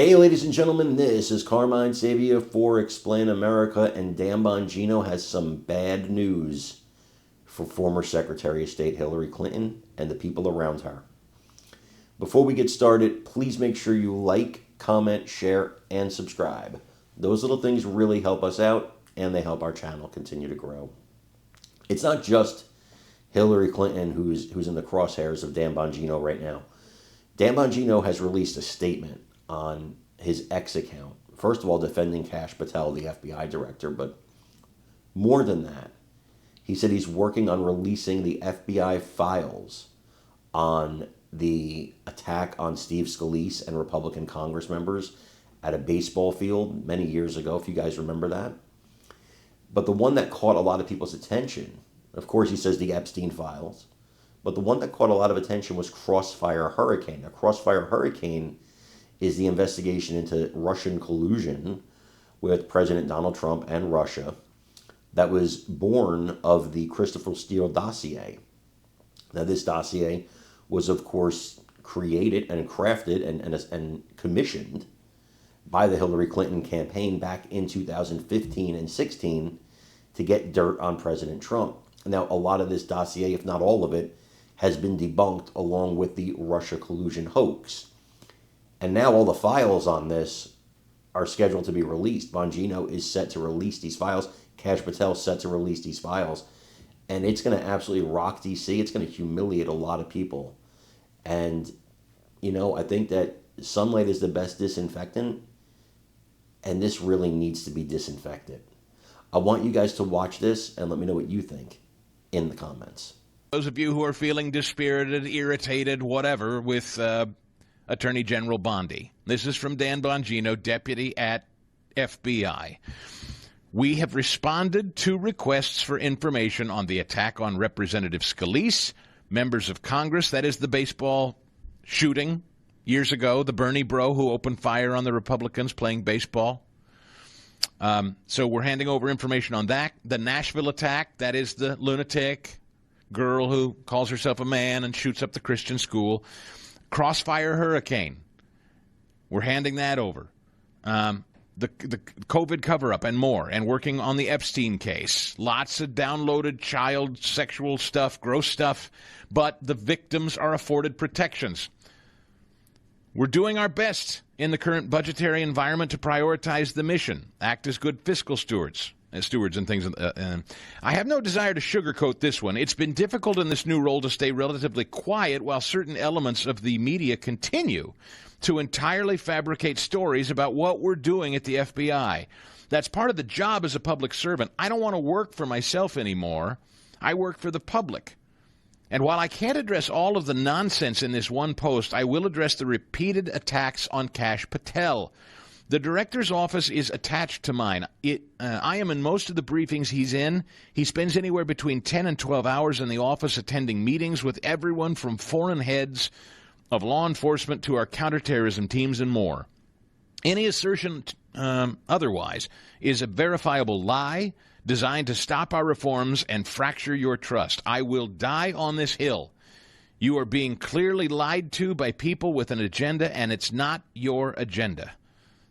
Hey, ladies and gentlemen, this is Carmine Savia for Explain America, and Dan Bongino has some bad news for former Secretary of State Hillary Clinton and the people around her. Before we get started, please make sure you like, comment, share, and subscribe. Those little things really help us out, and they help our channel continue to grow. It's not just Hillary Clinton who's in the crosshairs of Dan Bongino right now. Dan Bongino has released a statement on his X account. First of all, defending Kash Patel, the FBI director, but more than that, he said he's working on releasing the FBI files on the attack on Steve Scalise and Republican Congress members at a baseball field many years ago, if you guys remember that. But the one that caught a lot of people's attention, of course, he says the Epstein files, but the one that caught a lot of attention was Crossfire Hurricane. Now, Crossfire Hurricane is the investigation into Russian collusion with President Donald Trump and Russia that was born of the Christopher Steele dossier. Now, this dossier was, of course, created and crafted and commissioned by the Hillary Clinton campaign back in 2015 and 16 to get dirt on President Trump. Now, a lot of this dossier, if not all of it, has been debunked along with the Russia collusion hoax. And now all the files on this are scheduled to be released. Bongino is set to release these files. Kash Patel is set to release these files. And it's going to absolutely rock D.C. It's going to humiliate a lot of people. And, I think that sunlight is the best disinfectant. And this really needs to be disinfected. I want you guys to watch this and let me know what you think in the comments. Those of you who are feeling dispirited, irritated, whatever, with Attorney General Bondi. This is from Dan Bongino, deputy at FBI. We have responded to requests for information on the attack on Representative Scalise, members of Congress, that is the baseball shooting years ago, the Bernie bro who opened fire on the Republicans playing baseball. So we're handing over information on that. The Nashville attack, that is the lunatic girl who calls herself a man and shoots up the Christian school. Crossfire Hurricane, we're handing that over. The COVID cover-up and more, and working on the Epstein case. Lots of downloaded child sexual stuff, gross stuff, but the victims are afforded protections. We're doing our best in the current budgetary environment to prioritize the mission, act as good fiscal stewards and things. I have no desire to sugarcoat this one. It's been difficult in this new role to stay relatively quiet while certain elements of the media continue to entirely fabricate stories about what we're doing at the FBI. That's part of the job as a public servant. I don't want to work for myself anymore. I work for the public. And while I can't address all of the nonsense in this one post, I will address the repeated attacks on Kash Patel. The director's office is attached to mine. I am in most of the briefings he's in. He spends anywhere between 10 and 12 hours in the office attending meetings with everyone from foreign heads of law enforcement to our counterterrorism teams and more. Any assertion otherwise is a verifiable lie designed to stop our reforms and fracture your trust. I will die on this hill. You are being clearly lied to by people with an agenda, and it's not your agenda.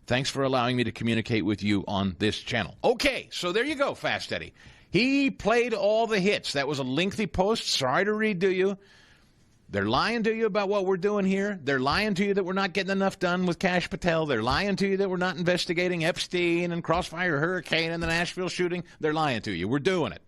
Thanks for allowing me to communicate with you on this channel. Okay, so there you go, Fast Eddie. He played all the hits. That was a lengthy post. Sorry to read to you. They're lying to you about what we're doing here. They're lying to you that we're not getting enough done with Kash Patel. They're lying to you that we're not investigating Epstein and Crossfire Hurricane and the Nashville shooting. They're lying to you. We're doing it.